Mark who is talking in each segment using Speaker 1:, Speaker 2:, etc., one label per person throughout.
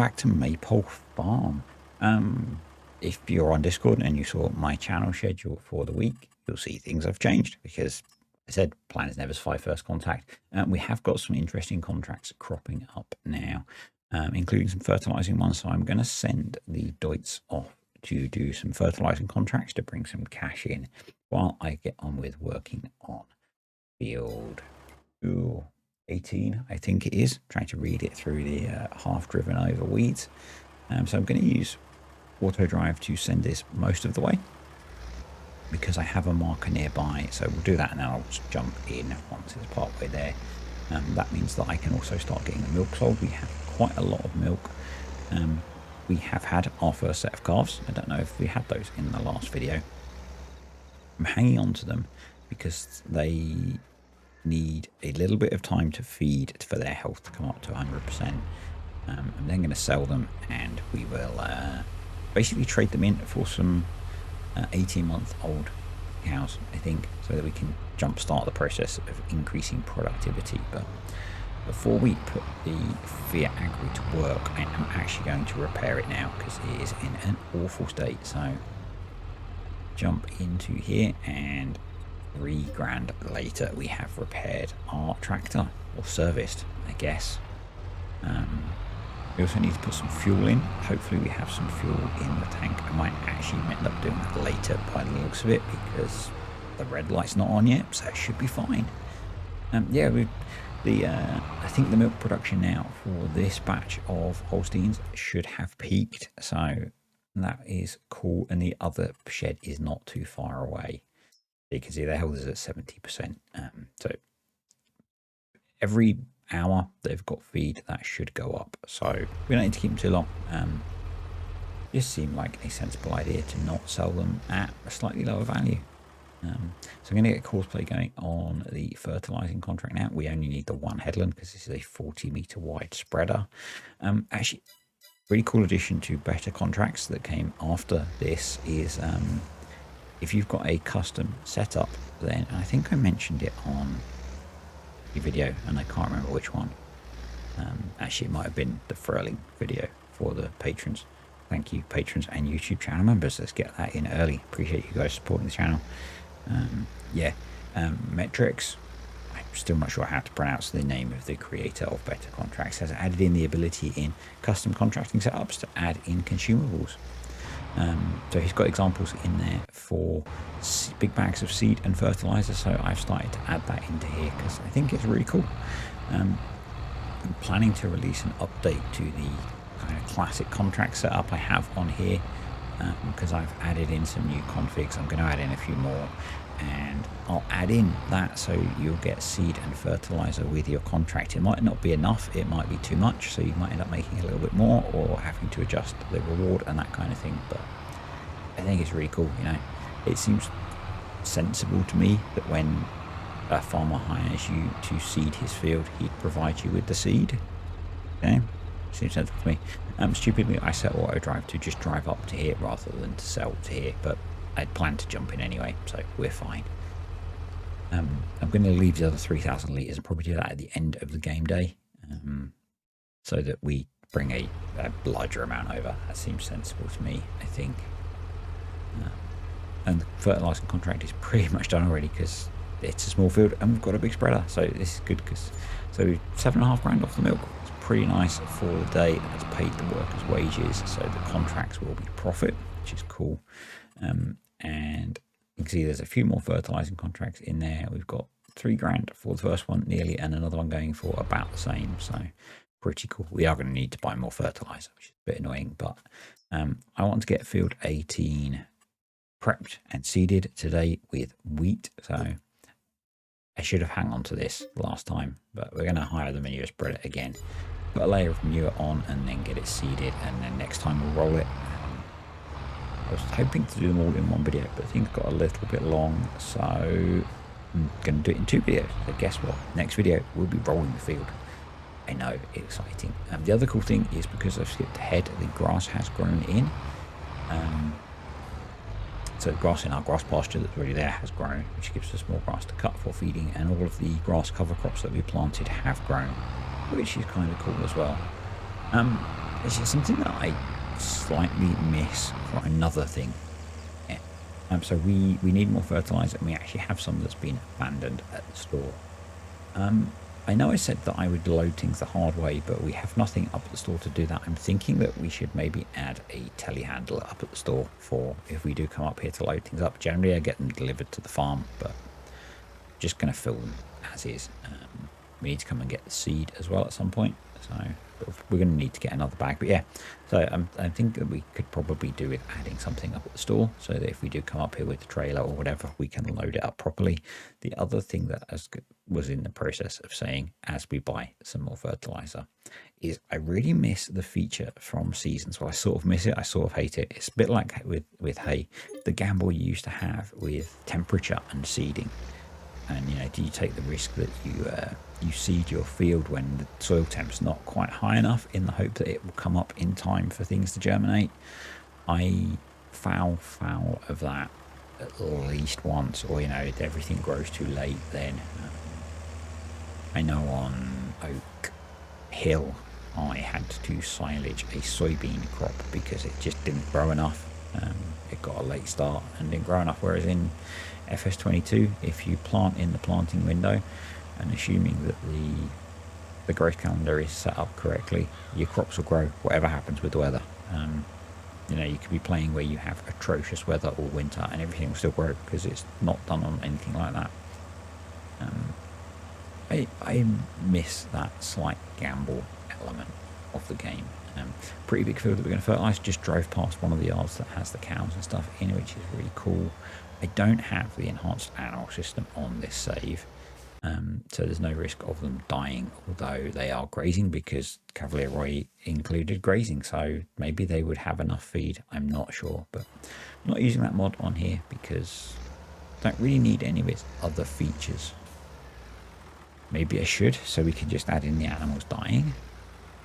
Speaker 1: back to Maypole Farm. If you're on Discord and you saw my channel schedule for the week, you'll see things have changed because I said plan is never survive first contact. We have got some interesting contracts cropping up now, including some fertilizing ones. So I'm going to send the Deutz off to do some fertilizing contracts to bring some cash in while I get on with working on field 18, I think it is, trying to read it through the half driven over weeds. So I'm going to use auto drive to send this most of the way because I have a marker nearby. So we'll do that and then I'll just jump in once it's part way there. That means that I can also start getting the milk sold. We have quite a lot of milk. We have had our first set of calves. I don't know if we had those in the last video. I'm hanging on to them because they need a little bit of time to feed for their health to come up to 100%. I'm then going to sell them and we will basically trade them in for some 18-month-old cows, I think, so that we can jumpstart the process of increasing productivity. But before we put the Fiat Agri to work, I am actually going to repair it now because it is in an awful state. So jump into here and $3,000 later we have repaired our tractor, or serviced, I guess. We also need to put some fuel in. Hopefully we have some fuel in the tank. I might actually end up doing that later by the looks of it because the red light's not on yet, so it should be fine. Yeah, I think the milk production now for this batch of Holsteins should have peaked, so that is cool. And the other shed is not too far away. You can see their health is at 70%. So every hour they've got feed, that should go up. So we don't need to keep them too long. Just seemed like a sensible idea to not sell them at a slightly lower value. So I'm going to get Courseplay going on the fertilizing contract now. We only need the one headland because this is a 40-meter wide spreader. Actually, really cool addition to better contracts that came after this is if you've got a custom setup, then I think I mentioned it on the video and I can't remember which one. Actually, it might have been the furling video for the patrons. Thank you, patrons and YouTube channel members. Let's get that in early. Appreciate you guys supporting the channel. Metrics. I'm still not sure how to pronounce the name of the creator of Better Contracts. Has added in the ability in custom contracting setups to add in consumables. So he's got examples in there for big bags of seed and fertilizer. So I've started to add that into here because I think it's really cool. I'm planning to release an update to the kind of classic contract setup I have on here because I've added in some new configs. I'm going to add in a few more and I'll add in that so you'll get seed and fertilizer with your contract. It might not be enough, it might be too much, so you might end up making a little bit more or having to adjust the reward and that kind of thing. But I think it's really cool. You know, it seems sensible to me that when a farmer hires you to seed his field, he'd provide you with the seed. Okay, seems sensible to me. Stupidly I set auto drive to just drive up to here rather than to sell to here, but I'd planned to jump in anyway, so we're fine. I'm going to leave the other 3,000 litres and probably do that at the end of the game day, so that we bring a larger amount over. That seems sensible to me, I think. And the fertilising contract is pretty much done already because it's a small field and we've got a big spreader, so this is good. Because so $7,500 off the milk. It's pretty nice for the day. That's paid the workers' wages, so the contracts will be profit, which is cool. And you can see there's a few more fertilizing contracts in there. We've got $3,000 for the first one nearly, and another one going for about the same. So pretty cool. We are going to need to buy more fertilizer, which is a bit annoying, but I want to get field 18 prepped and seeded today with wheat. So I should have hung on to this last time, but we're going to hire the manure spreader again, put a layer of manure on and then get it seeded, and then next time we'll roll it. I was hoping to do them all in one video, but things got a little bit long, so I'm going to do it in 2 videos. So guess what? Next video, we'll be rolling the field. I know, exciting. The other cool thing is because I've skipped ahead, the grass has grown in. So the grass in our grass pasture that's already there has grown, which gives us more grass to cut for feeding, and all of the grass cover crops that we planted have grown, which is kind of cool as well. It's just something that I slightly miss for another thing. Yeah. So we need more fertilizer, and we actually have some that's been abandoned at the store. I know I said that I would load things the hard way, but we have nothing up at the store to do that. I'm thinking that we should maybe add a telehandler up at the store for if we do come up here to load things up. Generally, I get them delivered to the farm, but just going to fill them as is. We need to come and get the seed as well at some point. So we're going to need to get another bag. But yeah, so I think that we could probably do with adding something up at the store so that if we do come up here with the trailer or whatever, we can load it up properly. The other thing that was in the process of saying as we buy some more fertilizer is I really miss the feature from seasons. Well, I sort of miss it. I sort of hate it. It's a bit like with hay, the gamble you used to have with temperature and seeding. And do you take the risk that you seed your field when the soil temp's not quite high enough in the hope that it will come up in time for things to germinate? I foul of that at least once, or everything grows too late. Then I know on Oak Hill I had to silage a soybean crop because it just didn't grow enough. It got a late start and didn't grow enough, whereas in FS22, if you plant in the planting window and assuming that the growth calendar is set up correctly, your crops will grow whatever happens with the weather. You could be playing where you have atrocious weather all winter and everything will still grow because it's not done on anything like that. I miss that slight gamble element of the game. Pretty big field that we're going to fertilise. Just drove past one of the yards that has the cows and stuff in, which is really cool. I don't have the enhanced animal system on this save, so there's no risk of them dying, although they are grazing because Cavalier Roy included grazing, so maybe they would have enough feed. I'm not sure, but I'm not using that mod on here because I don't really need any of its other features. Maybe I should, so we can just add in the animals dying.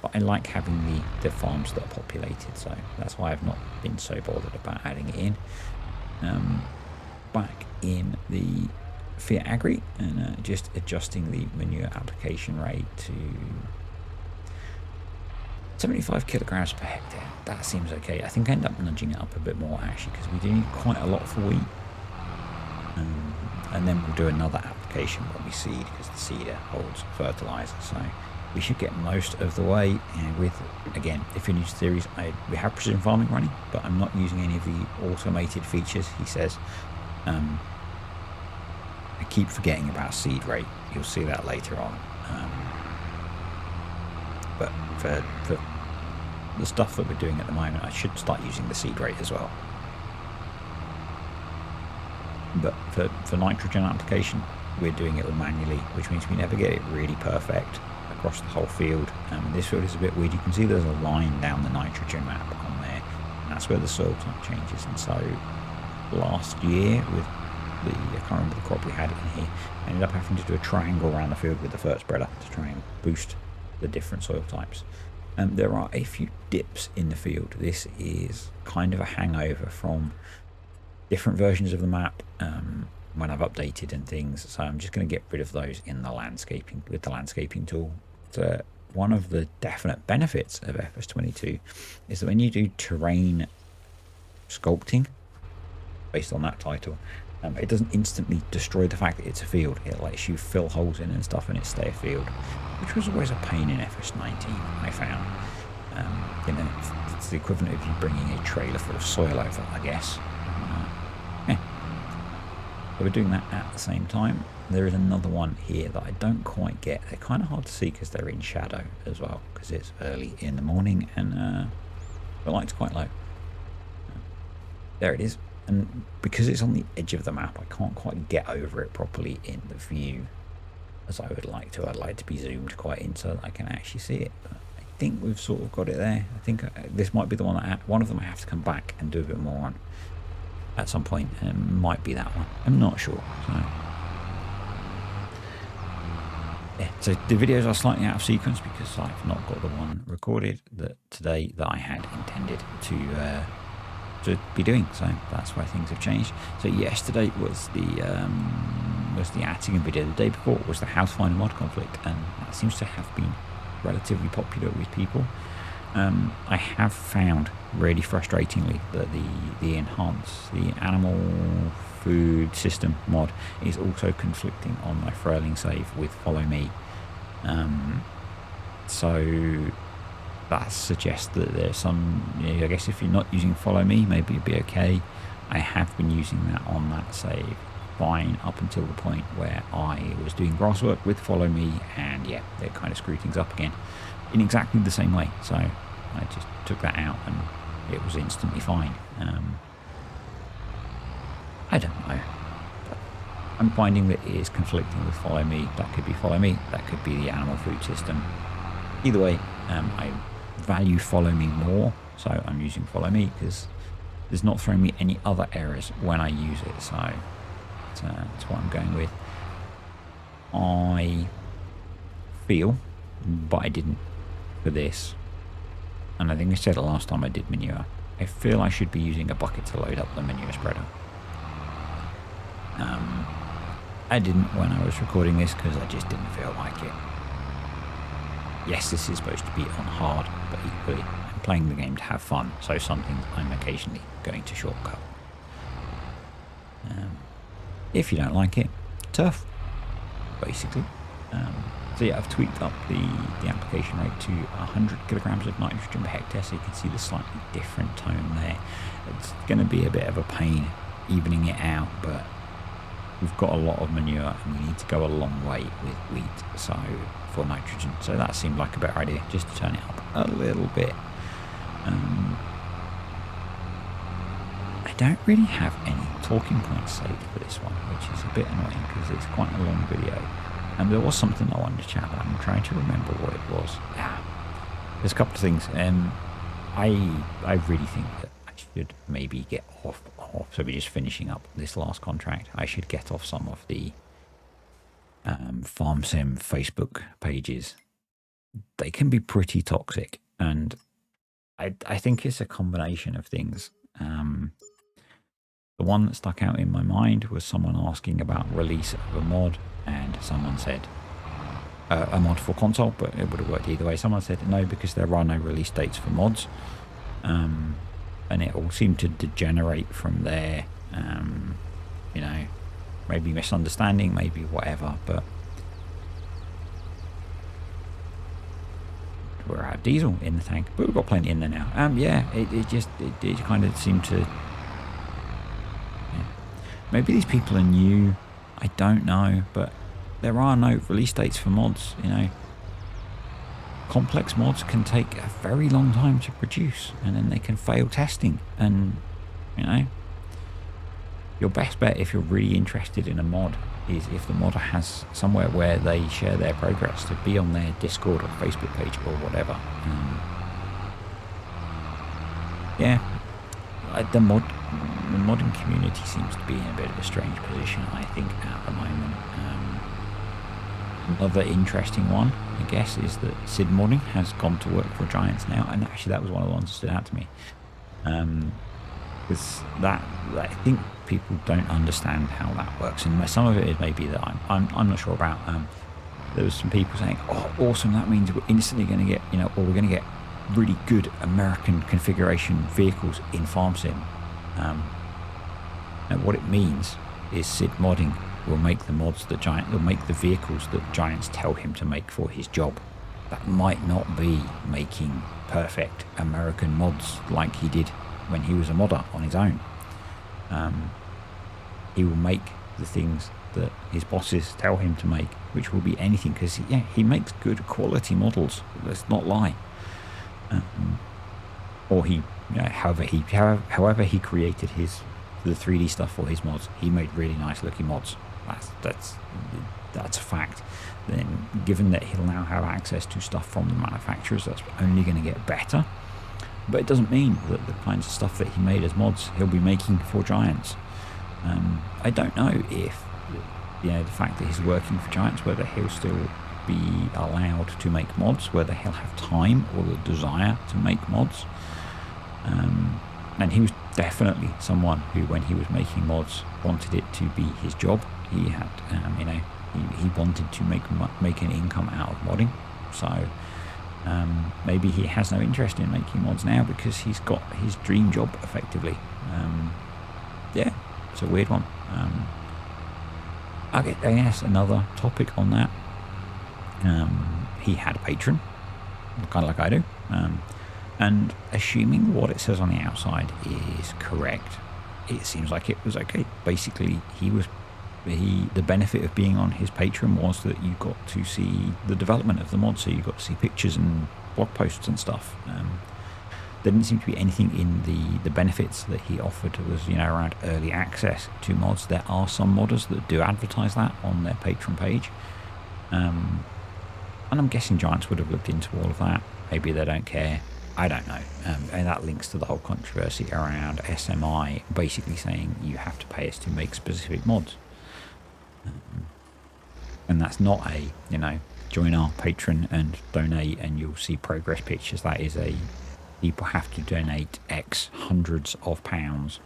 Speaker 1: But I like having the farms that are populated, so that's why I've not been so bothered about adding it in. Back in the Fiat Agri and just adjusting the manure application rate to 75 kilograms per hectare. That seems okay. I think I end up nudging it up a bit more actually because we do need quite a lot for wheat. And then we'll do another application when we seed because the seeder holds fertilizer. So we should get most of the way. And with, again, if you're new to the series, we have precision farming running, but I'm not using any of the automated features, he says. I keep forgetting about seed rate. You'll see that later on. But for the stuff that we're doing at the moment, I should start using the seed rate as well. But for nitrogen application, we're doing it all manually, which means we never get it really perfect across the whole field. This field is a bit weird. You can see there's a line down the nitrogen map on there, and that's where the soil type changes. And so last year with I can't remember the crop we had in here, I ended up having to do a triangle around the field with the fert spreader to try and boost the different soil types. There are a few dips in the field. This is kind of a hangover from different versions of the map when I've updated and things, so I'm just going to get rid of those in the landscaping with the landscaping tool. So one of the definite benefits of FS22 is that when you do terrain sculpting based on that title, it doesn't instantly destroy the fact that it's a field. It lets you fill holes in and stuff and it stay a field, which was always a pain in FS19, I found. It's the equivalent of you bringing a trailer full of soil over, I guess. So we're doing that at the same time. There is another one here that I don't quite get. They're kind of hard to see because they're in shadow as well, because it's early in the morning and the light's quite low. There it is. And because it's on the edge of the map, I can't quite get over it properly in the view as I would like to. I'd like to be zoomed quite in so that I can actually see it. But I think we've sort of got it there. I think this might be the one that one of them I have to come back and do a bit more on at some point, and it might be that one. I'm not sure. So the videos are slightly out of sequence because I've not got the one recorded today that I had intended to be doing. So that's why things have changed. So yesterday was the Attigan video. The day before was the House Finder mod conflict, and that seems to have been relatively popular with people. I have found really frustratingly that the animal food system mod is also conflicting on my Frailing save with follow me. So that suggests that there's some, I guess if you're not using follow me, maybe it'd be okay. I have been using that on that save fine up until the point where I was doing grass work with follow me, and yeah, it kind of screwed things up again in exactly the same way. So I just took that out and it was instantly fine. I don't know. I'm finding that it is conflicting with follow me. That could be follow me, that could be the animal food system. Either way, I value follow me more, so I'm using follow me because it's not throwing me any other errors when I use it. So that's what I'm going with. I feel, but I didn't for this, and I think I said it last time I did manure, I feel I should be using a bucket to load up the manure spreader. I didn't when I was recording this because I just didn't feel like it. Yes, this is supposed to be on hard, but equally I'm playing the game to have fun, so some things I'm occasionally going to shortcut. If you don't like it, tough, basically. So yeah, I've tweaked up the application rate to 100 kilograms of nitrogen per hectare, so you can see the slightly different tone there. It's going to be a bit of a pain evening it out, but we've got a lot of manure and we need to go a long way with wheat, so for nitrogen. So that seemed like a better idea, just to turn it up a little bit. I don't really have any talking points saved for this one, which is a bit annoying because it's quite a long video. And there was something I wanted to chat about. I'm trying to remember what it was. There's a couple of things. I really think that I should maybe get off. So we're just finishing up this last contract. I should get off some of the Farm Sim Facebook pages. They can be pretty toxic, and I think it's a combination of things. The one that stuck out in my mind was someone asking about release of a mod, and someone said a mod for console, but it would have worked either way. Someone said no, because there are no release dates for mods, and it all seemed to degenerate from there. Maybe misunderstanding, maybe whatever, but we're out of diesel in the tank, but we've got plenty in there now. It kind of seemed to. Maybe these people are new, I don't know, but there are no release dates for mods, Complex mods can take a very long time to produce, and then they can fail testing, and, your best bet if you're really interested in a mod is if the modder has somewhere where they share their progress, to be on their Discord or Facebook page or whatever. The modding community seems to be in a bit of a strange position, I think, at the moment. Another interesting one, I guess, is that Sid modding has gone to work for Giants now, and actually that was one of the ones that stood out to me. Because that, I think people don't understand how that works, and some of it is maybe that I'm not sure about. There was some people saying, "Oh, awesome! That means we're instantly going to get, or we're going to get really good American configuration vehicles in Farm Sim." And what it means is Sid modding will make the mods that will make the vehicles that Giants tell him to make for his job. That might not be making perfect American mods like he did when he was a modder on his own. He will make the things that his bosses tell him to make, which will be anything, because he makes good quality models, let's not lie. Or however he created the 3D stuff for his mods, he made really nice looking mods. That's a fact. Then, given that he'll now have access to stuff from the manufacturers, that's only going to get better. But it doesn't mean that the kinds of stuff that he made as mods he'll be making for Giants. I don't know if the fact that he's working for Giants, whether he'll still be allowed to make mods, whether he'll have time or the desire to make mods. And he was definitely someone who, when he was making mods, wanted it to be his job. He had, he wanted to make an income out of modding. So Maybe he has no interest in making mods now because he's got his dream job effectively. Yeah, it's a weird one. I guess another topic on that. He had a patron, kind of like I do. And assuming what it says on the outside is correct, it seems like it was okay. Basically, the benefit of being on his Patreon was that you got to see the development of the mod, so you got to see pictures and blog posts and stuff. There didn't seem to be anything in the benefits that he offered was, around early access to mods. There are some modders that do advertise that on their Patreon page. And I'm guessing Giants would have looked into all of that. Maybe they don't care. I don't know. And that links to the whole controversy around SMI basically saying you have to pay us to make specific mods. And that's not a, join our Patreon and donate and you'll see progress pictures. That is people have to donate X hundreds of pounds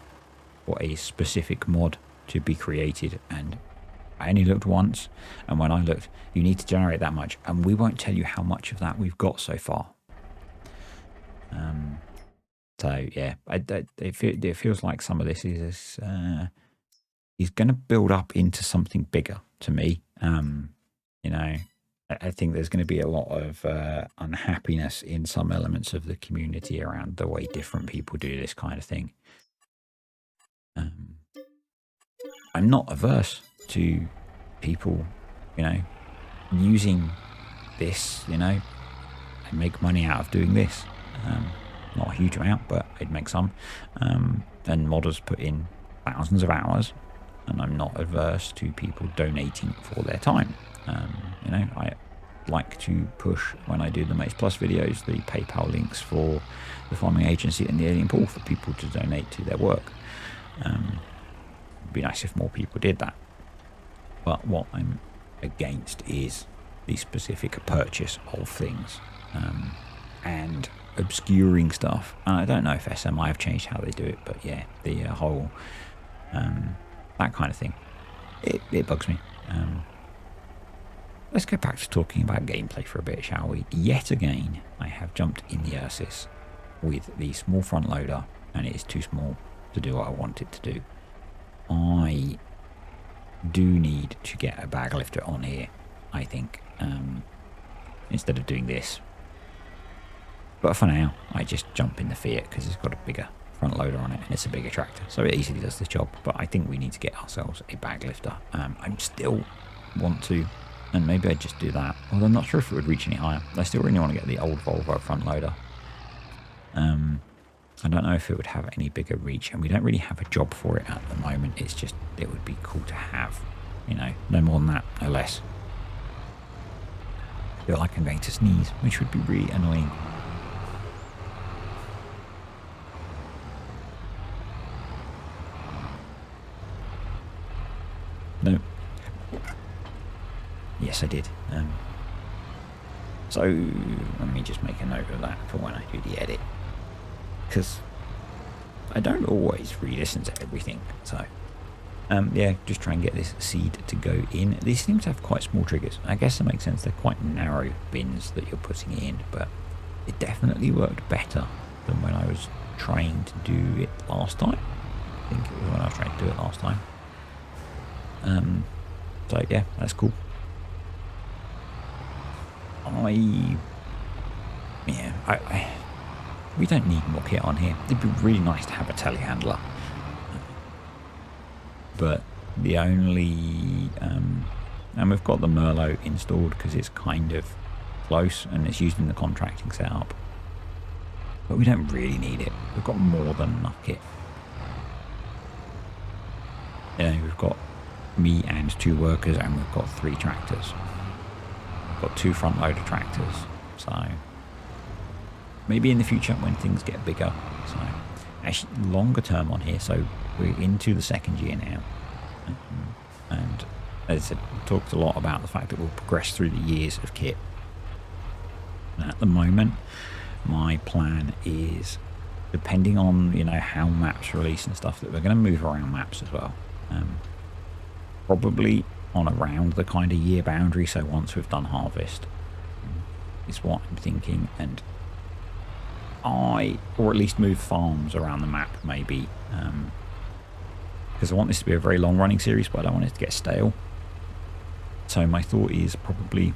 Speaker 1: for a specific mod to be created. And I only looked once, and when I looked, you need to generate that much, and we won't tell you how much of that we've got so far. So yeah, it feels like some of this is going to build up into something bigger to me. I think there's going to be a lot of unhappiness in some elements of the community around the way different people do this kind of thing. I'm not averse to people, using this, and make money out of doing this. Not a huge amount, but I'd make some. And modders put in thousands of hours, and I'm not averse to people donating for their time. I like to push, when I do the Mates Plus videos, the PayPal links for the farming agency and the alien pool for people to donate to their work. It'd be nice if more people did that. But what I'm against is the specific purchase of things and obscuring stuff. And I don't know if SMI have changed how they do it, but yeah, the whole that kind of thing, it bugs me. Let's go back to talking about gameplay for a bit, shall we? Yet again, I have jumped in the Ursus with the small front loader, and it is too small to do what I want it to do. I do need to get a bag lifter on here, I think, instead of doing this. But for now, I just jump in the Fiat because it's got a bigger front loader on it and it's a bigger tractor, so it easily does the job. But I think we need to get ourselves a bag lifter. I still want to, and maybe I'd just do that, although I'm not sure if it would reach any higher. I still really want to get the old Volvo front loader. I don't know if it would have any bigger reach, and we don't really have a job for it at the moment. It's just, it would be cool to have, no more than that, no less. I feel like I'm going to sneeze, which would be really annoying. No. Yes, I did. So let me just make a note of that for when I do the edit, because I don't always re-listen to everything. So yeah, just try and get this seed to go in. These seem to have quite small triggers. I guess it makes sense. They're quite narrow bins that you're putting in, but it definitely worked better than when I was trying to do it last time. I think it was when I was trying to do it last time. So yeah, that's cool. We don't need more kit on here. It'd be really nice to have a telehandler. But the only, and we've got the Merlot installed because it's kind of close and it's used in the contracting setup. But we don't really need it. We've got more than enough kit. We've got me and 2 workers, and we've got 3 tractors. We've got 2 front loader tractors. So maybe in the future when things get bigger. So actually longer term on here. So we're into the 2nd year now. And as I said, we talked a lot about the fact that we'll progress through the years of kit. And at the moment, my plan is, depending on, how maps release and stuff, that we're going to move around maps as well. Probably on around the kind of year boundary. So once we've done harvest, is what I'm thinking. And or at least move farms around the map, maybe. Because I want this to be a very long running series, but I don't want it to get stale. So my thought is probably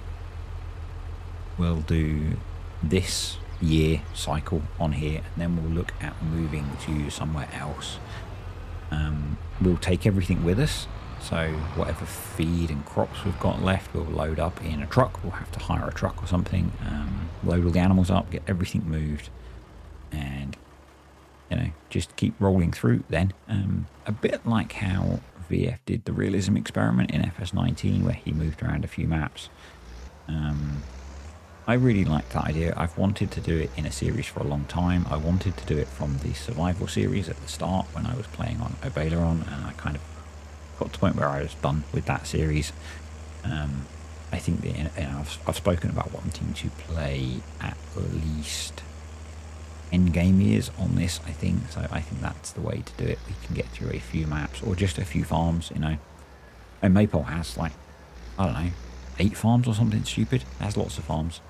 Speaker 1: we'll do this year cycle on here, and then we'll look at moving to somewhere else. We'll take everything with us, so whatever feed and crops we've got left we'll load up in a truck. We'll have to hire a truck or something, load all the animals up, get everything moved, and just keep rolling through then. A bit like how VF did the realism experiment in FS19, where he moved around a few maps. I really like that idea. I've wanted to do it in a series for a long time. I wanted to do it from the survival series at the start when I was playing on Obeleron, and I kind of got to the point where I was done with that series. I think that, I've spoken about wanting to play at least end game years on this, I think. So I think that's the way to do it. We can get through a few maps or just a few farms, And Maypole has, like, I don't know, 8 farms or something stupid. It has lots of farms.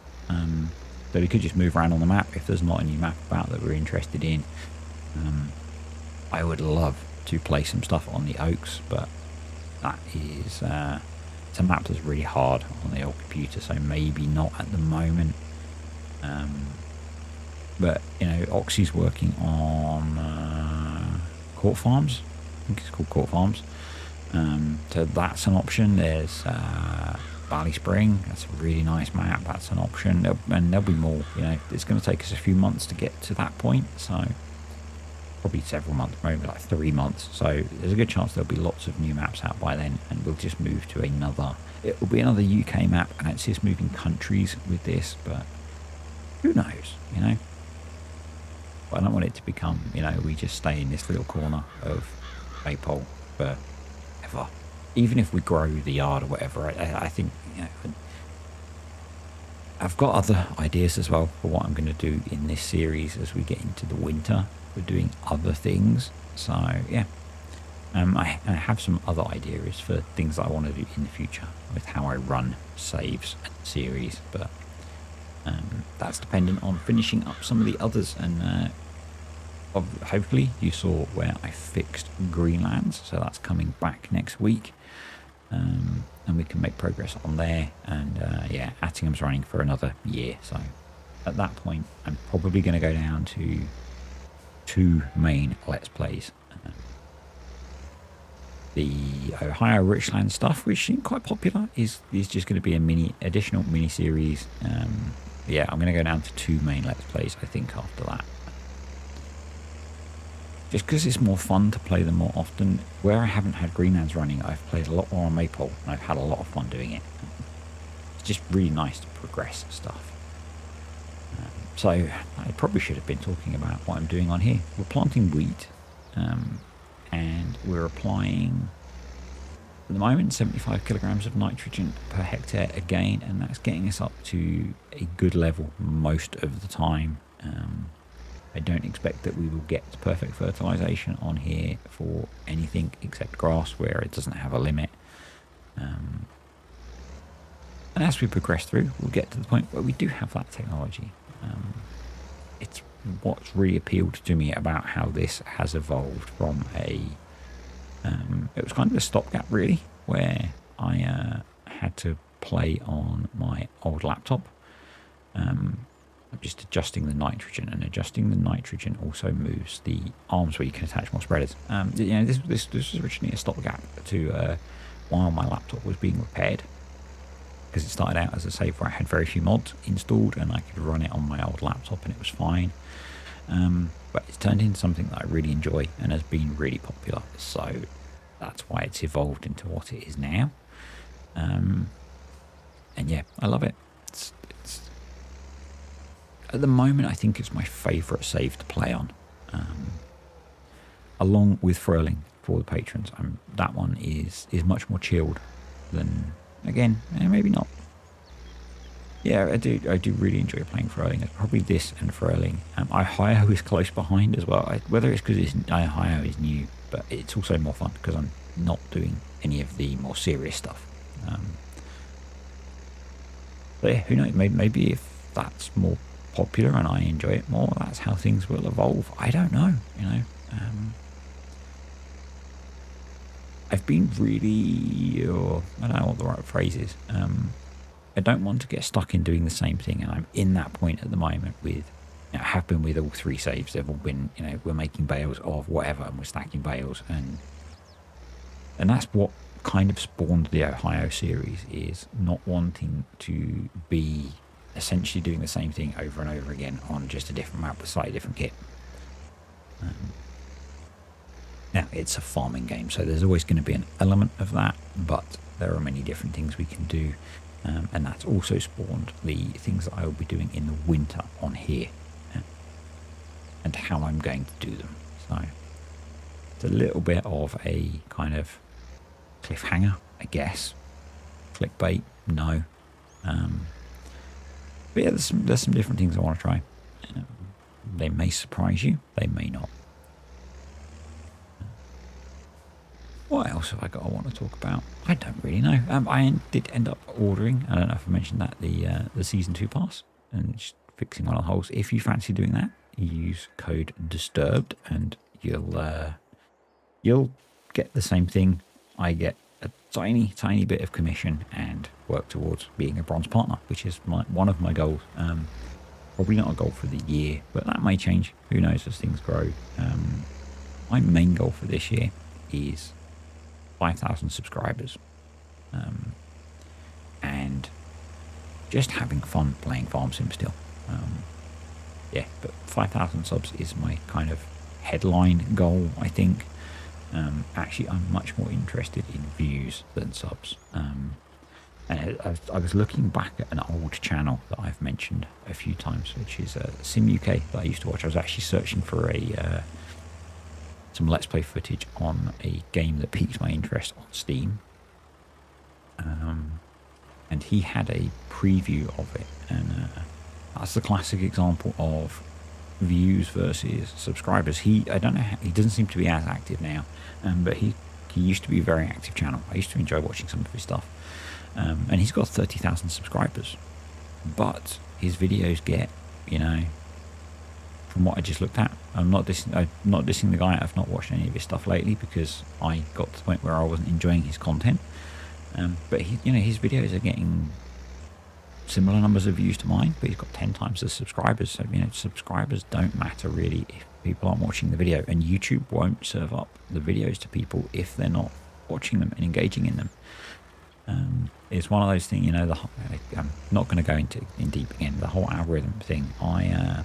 Speaker 1: So we could just move around on the map if there's not a new map about that we're interested in. I would love to play some stuff on the Oaks, but that is it's a map that's really hard on the old computer, so maybe not at the moment. But Oxy's working on Court Farms. I think it's called Court Farms. So that's an option. There's Valley Spring. That's a really nice map. That's an option. And there'll be more. It's going to take us a few months to get to that point. So probably several months, maybe like 3 months. So there's a good chance there'll be lots of new maps out by then, and we'll just move to another. It will be another UK map, and it's just moving countries with this. But who knows? But I don't want it to become, we just stay in this little corner of Maypole forever. Even if we grow the yard or whatever, I think, I've got other ideas as well for what I'm going to do in this series as we get into the winter. We're doing other things. So, yeah. I have some other ideas for things that I want to do in the future with how I run saves and series, but that's dependent on finishing up some of the others. And hopefully you saw where I fixed Greenlands, so that's coming back next week, and we can make progress on there. And yeah, Attingham's running for another year, so at that point I'm probably going to go down to 2 main Let's Plays. The Ohio Richland stuff, which seemed quite popular, is just going to be a additional mini series. Yeah, I'm going to go down to 2 main Let's Plays, I think, after that. Just because it's more fun to play them more often. Where I haven't had Greenlands running, I've played a lot more on Maypole, and I've had a lot of fun doing it. It's just really nice to progress stuff. So I probably should have been talking about what I'm doing on here. We're planting wheat, and we're applying, at the moment, 75 kilograms of nitrogen per hectare again, and that's getting us up to a good level most of the time. I don't expect that we will get perfect fertilization on here for anything except grass, where it doesn't have a limit. And as we progress through, we'll get to the point where we do have that technology. It's what's really appealed to me about how this has evolved from it was kind of a stopgap, really, where I had to play on my old laptop. Just adjusting the nitrogen, and adjusting the nitrogen also moves the arms where you can attach more spreaders. This was originally a stopgap to while my laptop was being repaired, because it started out as a save where I had very few mods installed and I could run it on my old laptop and it was fine. But it's turned into something that I really enjoy and has been really popular, so that's why it's evolved into what it is now. And yeah, I love it. It's at the moment, I think it's my favourite save to play on, along with Furling for the patrons. That one is much more chilled than, again, maybe not. Yeah, I do really enjoy playing Furling. It's probably this and Furling. Ohio is close behind as well. Whether it's because Ohio is new, but it's also more fun because I'm not doing any of the more serious stuff. But yeah, who knows? Maybe if that's more popular and I enjoy it more, that's how things will evolve. I don't know, I've been really, or I don't know what the right phrase is. I don't want to get stuck in doing the same thing, and I'm in that point at the moment with, have been with all 3 saves. They've all been, we're making bales of whatever, and we're stacking bales, and that's what kind of spawned the Ohio series, is not wanting to be essentially doing the same thing over and over again on just a different map with slightly different kit. Now, it's a farming game, so there's always going to be an element of that, but there are many different things we can do, and that's also spawned the things that I will be doing in the winter on here, and how I'm going to do them. So it's a little bit of a kind of cliffhanger, I guess. Clickbait, no. But yeah, there's some different things I want to try. They may surprise you, they may not. What else have I got I want to talk about? I don't really know. I did end up ordering, I don't know if I mentioned that, the Season 2 pass, and just fixing one of the holes. If you fancy doing that, you use code DISTURBED and you'll get the same thing. I get a tiny bit of commission and work towards being a bronze partner, which is one of my goals. Probably not a goal for the year, but that may change. Who knows as things grow. My main goal for this year is 5,000 subscribers, and just having fun playing Farm Sim still. Yeah, but 5,000 subs is my kind of headline goal, I think. Actually, I'm much more interested in views than subs. And I was looking back at an old channel that I've mentioned a few times, which is Sim UK, that I used to watch. I was actually searching for some Let's Play footage on a game that piqued my interest on Steam. And he had a preview of it, and that's the classic example of views versus subscribers. I don't know, he doesn't seem to be as active now, but he used to be a very active channel. I used to enjoy watching some of his stuff, and he's got 30,000 subscribers, but his videos get, from what I just looked at, I'm not dissing the guy. I've not watched any of his stuff lately because I got to the point where I wasn't enjoying his content. But his videos are getting similar numbers of views to mine, but he's got 10 times the subscribers. So subscribers don't matter really if people aren't watching the video, and YouTube won't serve up the videos to people if they're not watching them and engaging in them. It's one of those things, I'm not going to go in deep again. The whole algorithm thing. I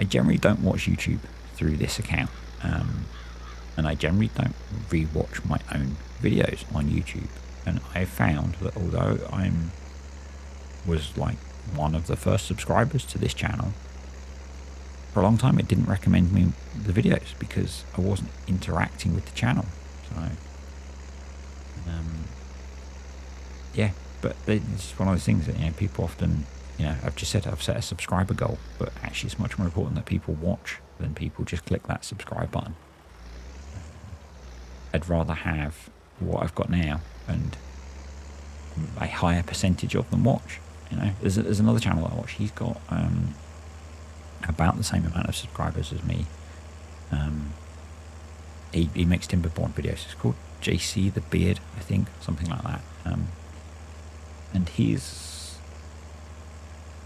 Speaker 1: generally don't watch YouTube through this account, and I generally don't rewatch my own videos on YouTube. And I found that although was like one of the first subscribers to this channel, for a long time it didn't recommend me the videos because I wasn't interacting with the channel. So yeah, but it's one of those things that people often, I've set a subscriber goal, but actually it's much more important that people watch than people just click that subscribe button. I'd rather have what I've got now and a higher percentage of them watch. There's another channel that I watch. He's got about the same amount of subscribers as me. He makes Timberborn videos. It's called JC the Beard, I think, something like that. And he's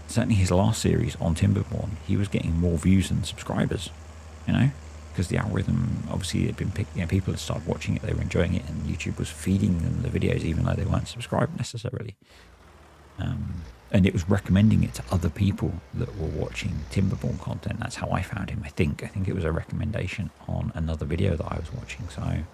Speaker 1: certainly his last series on Timberborn, he was getting more views than subscribers. Because the algorithm obviously had been picked. People had started watching it, they were enjoying it, and YouTube was feeding them the videos even though they weren't subscribed necessarily. And it was recommending it to other people that were watching Timberborn content. That's how I found him. I think it was a recommendation on another video that I was watching. So,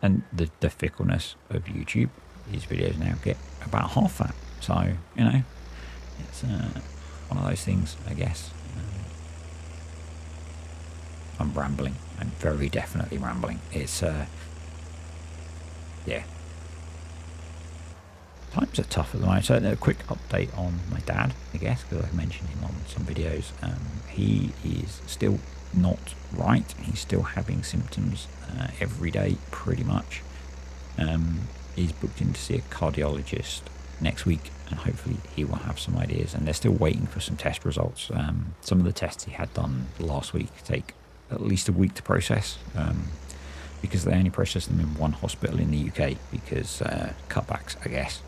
Speaker 1: and the fickleness of YouTube, his videos now get about half that. So, it's one of those things, I guess. I'm rambling. I'm very definitely rambling. It's, yeah. Times are tough at the moment. So a quick update on my dad, I guess, because I've mentioned him on some videos. He is still not right. He's still having symptoms every day, pretty much. is booked in to see a cardiologist next week, and hopefully he will have some ideas. And they're still waiting for some test results. Some of the tests he had done last week take at least a week to process, because they only process them in one hospital in the UK because cutbacks, I guess.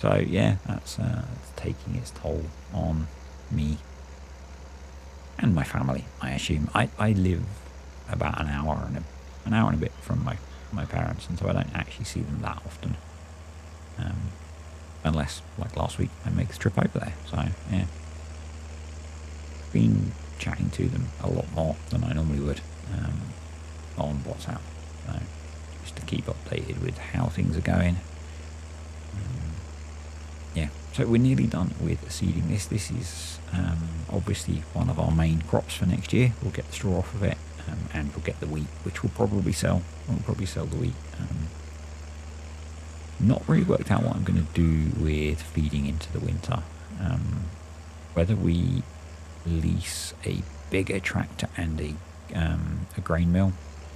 Speaker 1: So yeah, that's taking its toll on me and my family. I assume I live about an hour and a bit from my parents, and so I don't actually see them that often, unless like last week I make the trip over there. So yeah, been chatting to them a lot more than I normally would on WhatsApp, so just to keep updated with how things are going. Yeah, so we're nearly done with seeding this. This is obviously one of our main crops for next year. We'll get the straw off of it, and we'll get the wheat, which we'll probably sell. We'll probably sell the wheat. Not really worked out what I'm going to do with feeding into the winter. Whether we lease a bigger tractor and a grain mill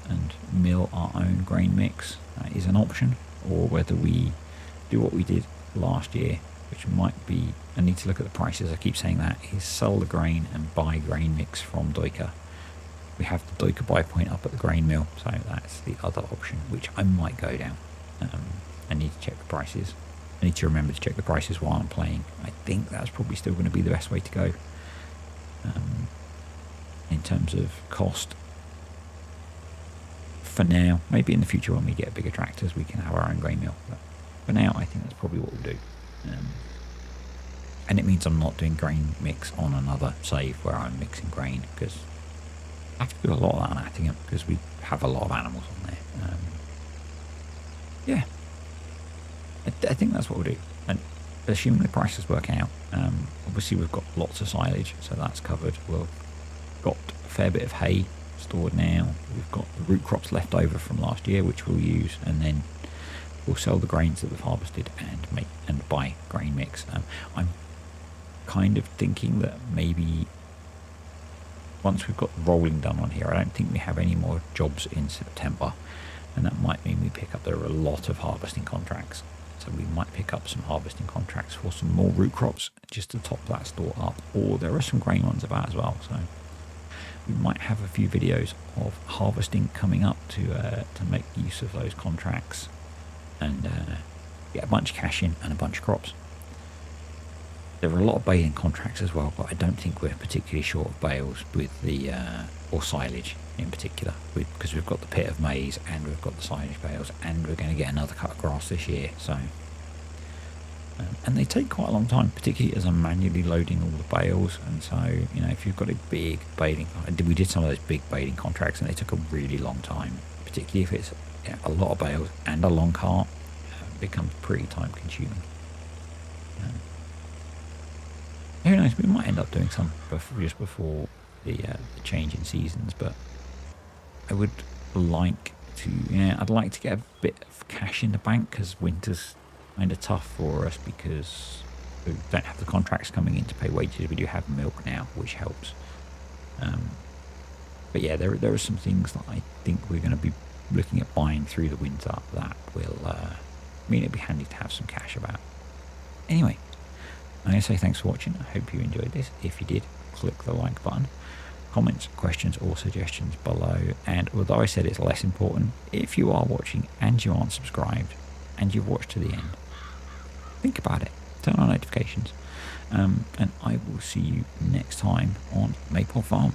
Speaker 1: and mill our own grain mix is an option, or whether we do what we did last year, which might be, I need to look at the prices, I keep saying that, is sell the grain and buy grain mix from Doika. We have the Doika buy point up at the grain mill, so that's the other option, which I might go down. I need to check the prices. I need to remember to check the prices while I'm playing. I think that's probably still going to be the best way to go. In terms of cost, for now, maybe in the future when we get bigger tractors we can have our own grain mill, but for now I think that's probably what we'll do. And it means I'm not doing grain mix on another save where I'm mixing grain, because I have to do a lot of that on Attingham because we have a lot of animals on there. Yeah, I think that's what we'll do, and assuming the prices work out. Obviously we've got lots of silage, so that's covered. We've got a fair bit of hay stored now. We've got the root crops left over from last year, which we'll use, and then we'll sell the grains that we've harvested and buy grain mix. I'm kind of thinking that maybe once we've got the rolling done on here, I don't think we have any more jobs in September, and that might mean we pick up, there are a lot of harvesting contracts, so we might pick up some harvesting contracts for some more root crops just to top that store up, or there are some grain ones about as well, so we might have a few videos of harvesting coming up to make use of those contracts and get a bunch of cash in and a bunch of crops. There are a lot of baling contracts as well, but I don't think we're particularly short of bales with the or silage in particular, because we've got the pit of maize and we've got the silage bales, and we're going to get another cut of grass this year. So, and they take quite a long time, particularly as I'm manually loading all the bales. And so, you know, if you've got a big baling, we did some of those big baling contracts, and they took a really long time, particularly if it's a lot of bales and a long cart. It becomes pretty time consuming. Who knows, we might end up doing some just before the change in seasons, but I would like to, I'd like to get a bit of cash in the bank, because winter's kind of tough for us because we don't have the contracts coming in to pay wages. We do have milk now, which helps. But yeah, there are some things that I think we're going to be looking at buying through the winter that will mean it'd be handy to have some cash about. Anyway, I'm going to say thanks for watching. I hope you enjoyed this. If you did, click the like button. Comments, questions or suggestions below. And although I said it's less important, if you are watching and you aren't subscribed and you've watched to the end, think about it. Turn on notifications. And I will see you next time on Maypole Farm.